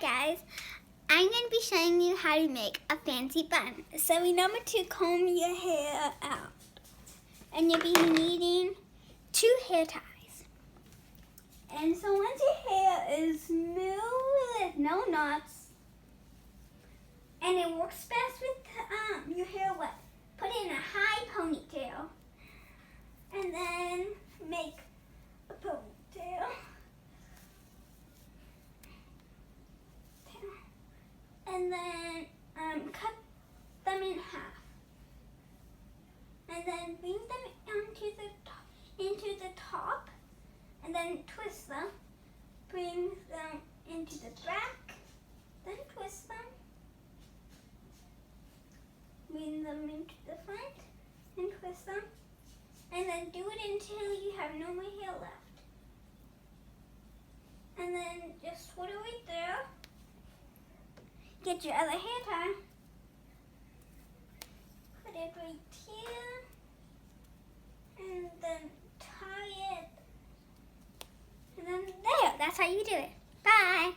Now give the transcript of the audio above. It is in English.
Hi guys, I'm going to be showing you how to make a fancy bun. So remember to comb your hair out. And you'll be needing 2 hair ties. And so once your hair is smooth with no knots, and it works best with your hair wet, put it in a high ponytail. And then make a ponytail. And then cut them in half. And then bring them into the top. And then twist them. Bring them into the back. Then twist them. Bring them into the front. And twist them. And then do it until you have no more hair left. And then just put it right there. Get your other hair tie. Put it right here. And then tie it. And then there. That's how you do it. Bye.